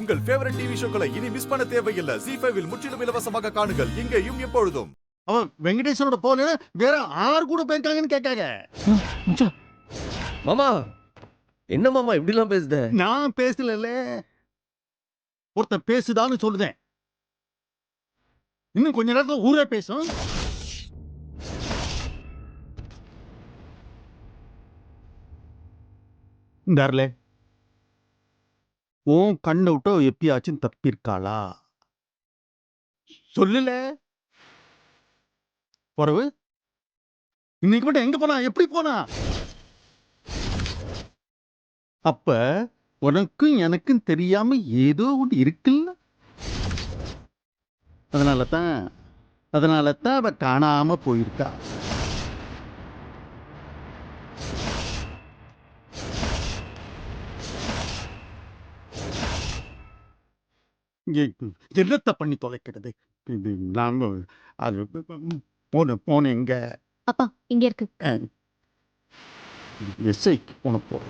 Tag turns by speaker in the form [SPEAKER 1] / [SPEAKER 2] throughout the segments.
[SPEAKER 1] உங்கள் favourite TV ஷோக்களை இனி miss பண்ண தேவையில்லை. ஜீ5 இல் முற்றிலும் இலவசமாக காணுங்கள். இங்கேயும் எப்பொழுதும்.
[SPEAKER 2] அவன் வெங்கடேசனோட போன வேற 6 கூட போயிருக்காங்கன்னு கேட்காங்க.
[SPEAKER 3] மாமா என்ன மாமா இப்படிலாம் பேசுத?
[SPEAKER 2] நான் பேசல, ஒருத்தன் பேசுதான்னு சொல்லுதேன். இன்னும் கொஞ்ச நேரத்துல ஊரே பேசும். இந்தார்லே, உன் கண்ணை விட்டு எப்பயாச்சும் தப்பிருக்காளா? சொல்லல. பொறவு இன்னைக்கு மட்டும் எங்க போனா, எப்படி போனா? அப்ப உனக்கும் எனக்கும் தெரியாம ஏதோ ஒன்று இருக்குல்ல. அதனால தான் அவ காணாம போயிருக்கா. என்னத்தை பண்ணி தொலைக்கிறது? நாங்க அது போன எங்க
[SPEAKER 4] அப்பா இங்க இருக்கு.
[SPEAKER 2] எஸ்ஐக்கு போன போல.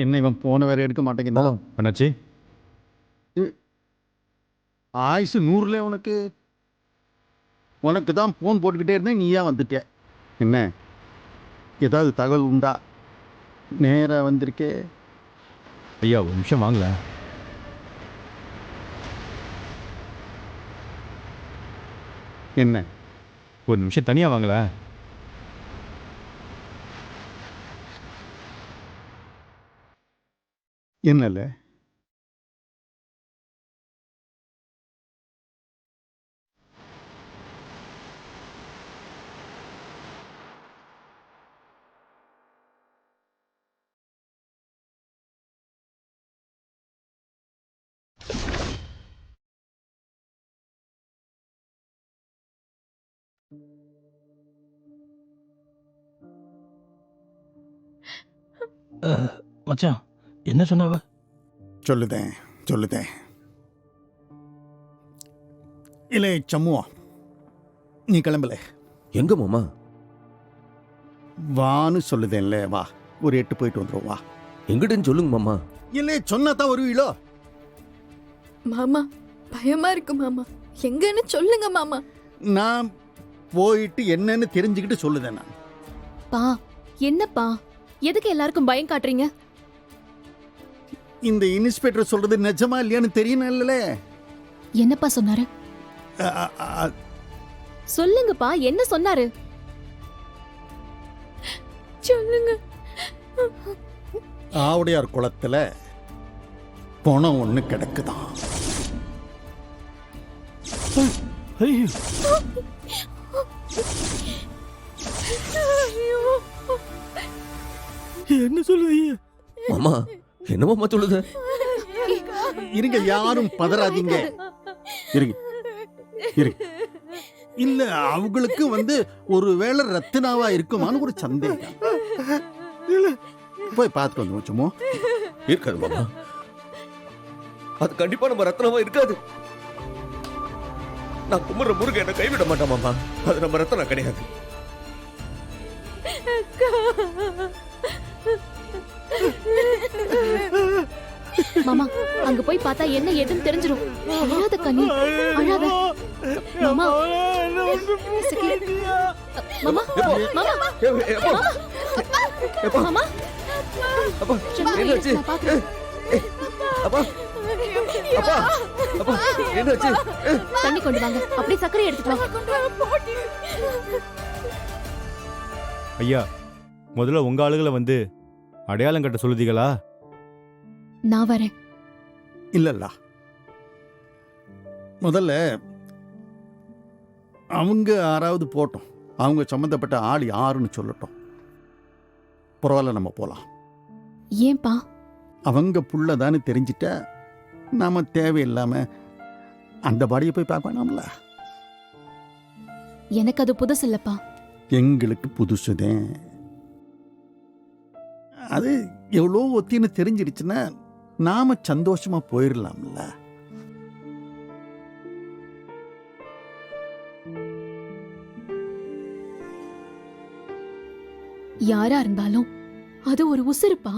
[SPEAKER 2] என்ன இவன் போன வேற எடுக்க மாட்டேங்கிறான்.
[SPEAKER 5] அண்ணாச்சி
[SPEAKER 2] ஆயுசு 100ல உனக்கு தான் போன் போட்டுக்கிட்டே இருந்தேன், நீயா வந்துட்ட. என்ன ஏதாவது தகவல் உண்டா? நேரா வந்திருக்கே.
[SPEAKER 5] ஐயா ஒரு நிமிஷம் வாங்கல.
[SPEAKER 2] என்ன
[SPEAKER 5] ஒரு நிமிஷம் தனியா வாங்கல.
[SPEAKER 2] என்னல
[SPEAKER 6] மச்சான் என்ன சொன்னவ?
[SPEAKER 2] சொல்லுதேன் இல்லை சம்முவா, நீ கிளம்பல.
[SPEAKER 3] எங்க மாமா?
[SPEAKER 2] வான்னு சொல்லுதேன்ல, வா ஒரு 8 போயிட்டு வந்துடும். வா
[SPEAKER 3] எங்கிட்டன்னு சொல்லுங்க மாமா.
[SPEAKER 2] இல்லை சொன்னாதான் வருவீளோ?
[SPEAKER 7] மாமா பயமா இருக்கு மாமா, எங்கன்னு சொல்லுங்க மாமா.
[SPEAKER 2] நான் போயிட்டு என்னன்னு தெரிஞ்சுக்கிட்டு சொல்லுதேன். நான்
[SPEAKER 4] பா என்னப்பா எதுக்கு எல்லாருக்கும் பயம் காட்டுறீங்க?
[SPEAKER 2] இந்த இன்ஸ்பெக்டர் சொல்றது நிஜமா இல்லையான்னு தெரியணும்ல.
[SPEAKER 4] என்னப்பா சொன்னாரு? சொல்லுங்கப்பா, என்ன சொன்னாரு?
[SPEAKER 7] சொல்லுங்க.
[SPEAKER 2] ஆவுடையார் குளத்துல பணம் ஒண்ணு கிடக்குதான்.
[SPEAKER 6] ஐயோ என்ன சொல்லுவீங்க
[SPEAKER 3] மாமா? என்ன மாமா சொல்லுத?
[SPEAKER 2] இருங்க, யாரும் பதறாதீங்க. இருங்க. இல்ல அவங்களுக்கு ஒருவேளை ரத்தினாவா இருக்குமான்னு ஒரு சந்தேகம். போய் பார்த்துட்டு வந்து சும்மா.
[SPEAKER 3] இருக்காது மாமா, அது கண்டிப்பா நம்ம ரத்னமா இருக்காது. நான் கும்பிடுற முருகன் என்ன கைவிட மாட்டேன் மாமா. அது நம்ம ரத்னம் கிடையாது.
[SPEAKER 4] மாமா அங்க போய் பார்த்தா என்ன ஏதுன்னு தெரிஞ்சிடும். அழாத கண்ணி, அழாத. மாமா மாமா மாமா மாமா
[SPEAKER 3] அப்பா என்னாச்சு? அப்பா அப்பா அப்பா என்னாச்சு?
[SPEAKER 4] தண்ணி கொண்டு வாங்க, அப்படியே சர்க்கரை எடுத்துட்டு வா.
[SPEAKER 5] ஐயா முதல்ல உங்க ஆளுகளை அடையாளம் கட்ட சொல்லுதீங்களா?
[SPEAKER 4] நான் வரேன்.
[SPEAKER 2] இல்லல்ல, முதல்ல அவங்க யாராவது போட்டோம், அவங்க சம்பந்தப்பட்ட ஆள் யாருன்னு சொல்லட்டும். பரவாயில்ல, நம்ம போலாம்.
[SPEAKER 4] ஏன்பா?
[SPEAKER 2] அவங்க புள்ளதான்னு தெரிஞ்சிட்டா நாம தேவையில்லாம அந்த பாடியை போய் பார்க்க வேணாம்ல.
[SPEAKER 4] எனக்கு அது புதுசு இல்லப்பா.
[SPEAKER 2] எங்களுக்கு புதுசுதேன். அது எவ்வளோ ஒத்தின்னு தெரிஞ்சிடுச்சுன்னா நாம சந்தோஷமா போயிடலாம்ல.
[SPEAKER 4] யாரா இருந்தாலும் அது ஒரு உசுருப்பா.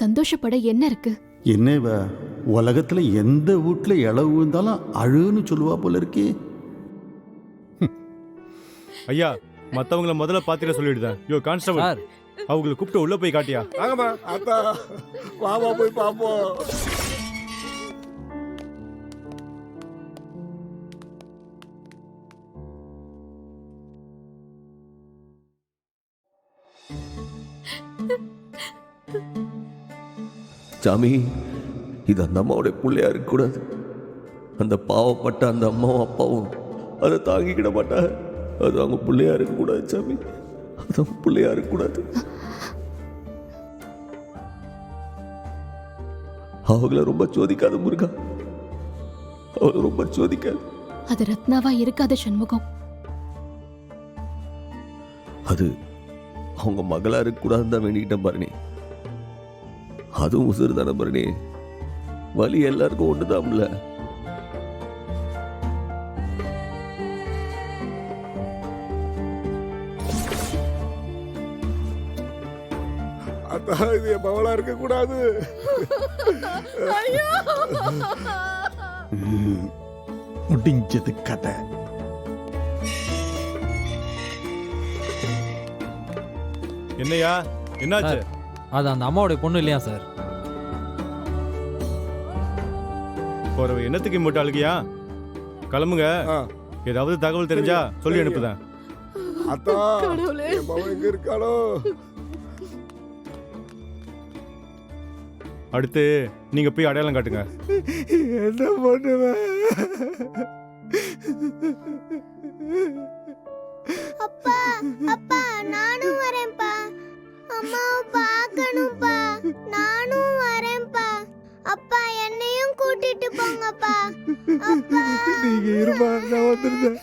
[SPEAKER 4] சந்தோஷப்பட என்ன இருக்கு?
[SPEAKER 2] என்ன இவ உலகத்துல எந்த வீட்டுல இளவு இருந்தாலும் அழுன்னு சொல்லுவா போல இருக்கே.
[SPEAKER 5] ஐயா மத்தவங்கள முதல்ல பாத்திர சொல்லிடுதேன். யோ கான்ஸ்டபிள்,
[SPEAKER 8] சார்
[SPEAKER 5] அவங்களை கூப்பிட்டு உள்ள போய் காட்டியா.
[SPEAKER 3] வாங்கம்மா அத்தா, வாமா போய் பாப்போம். சாமி, இது அந்த அம்மாவுடைய பிள்ளையா இருக்கக்கூடாது. அந்த பாவப்பட்ட அந்த அம்மாவும் அப்பாவும் அதை தாங்கிக்கிட மாட்டாங்க. அது அவங்க பிள்ளையா இருக்கக்கூடாது சாமி, அது அவங்க பிள்ளையா இருக்கக்கூடாது. அவங்கள ரொம்ப சோதிக்காத முருகா, அவங்கள ரொம்ப சோதிக்காது.
[SPEAKER 4] அது ரத்னாவா இருக்காத சண்முகம்.
[SPEAKER 3] அது அவங்க மகளா இருக்கக்கூடாதுன்னு தான் வேண்டிக்கிட்டேன் பாருனே. அதுவும் உசுறு தானே பாருனே. வலி எல்லாருக்கும் ஒண்ணுதான்ல. அதான் இது என் மகளா இருக்கக்கூடாது.
[SPEAKER 2] முடிஞ்சது கதை.
[SPEAKER 5] என்னையா என்னாச்சு?
[SPEAKER 8] அது அந்த அம்மாவுடைய பொண்ணு இல்லையா சார்?
[SPEAKER 5] போற என்னத்துக்கு இம்மட்டு அழுகியா? கிளம்புங்க. ஏதாவது தகவல் தெரிஞ்சா சொல்லி அனுப்புதேன்.
[SPEAKER 7] கடவுளே.
[SPEAKER 3] எங்க இருக்காளோ?
[SPEAKER 5] அடுத்து நீங்க போய் அடையாளம் காட்டுங்க.
[SPEAKER 3] என்ன பண்ணுவேன்?
[SPEAKER 9] அப்பா அப்பா நானும் வரேன்ப்பா. அம்மாவை பார்க்கணும்ப்பா. நானும் வரேன்ப்பா. அப்பா என்னையும் கூட்டிட்டு போங்கப்பா. அப்பா
[SPEAKER 3] நீங்க இருப்பா, நான் வந்துருந்தேன்.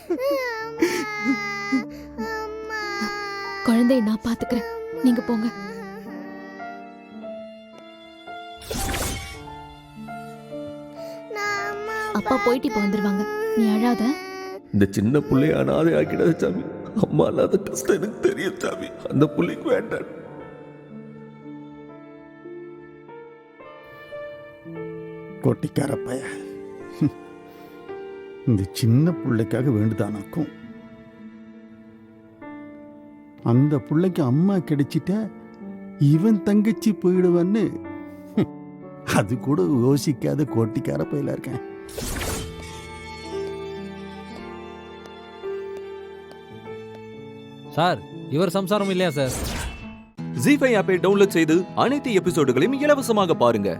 [SPEAKER 9] அம்மா
[SPEAKER 4] குழந்தைய நான் பாத்துக்கிறேன், நீங்க போங்க.
[SPEAKER 9] நான் அம்மா
[SPEAKER 4] அப்பா போயிட்டு இப்ப வந்துருவாங்க, நீ அழாத.
[SPEAKER 3] இந்த சின்ன பிள்ளைய அனாதை ஆக்கிடாத சாமி. அம்மா இல்லாத கஷ்டம் எனக்கு தெரியும் சாமி. அந்த பிள்ளைக்கு வேண்டாம்.
[SPEAKER 2] கொட்டிக்கார பைய இந்த சின்ன பிள்ளைக்காக வேண்டுதானாக்கும். அந்த பிள்ளைக்கு அம்மா கிடைச்சிட்ட இவன் தங்கச்சி போயிடுவான்னு அது கூட யோசிக்காத கோட்டிக்கார பையில இருக்கேன்.
[SPEAKER 8] சார் இவர் சம்சாரம் இல்லையா சார்?
[SPEAKER 10] ஜீ5 ஆப்பை டவுன்லோட் செய்து அனைத்து எபிசோடுகளையும் இலவசமாக பாருங்க.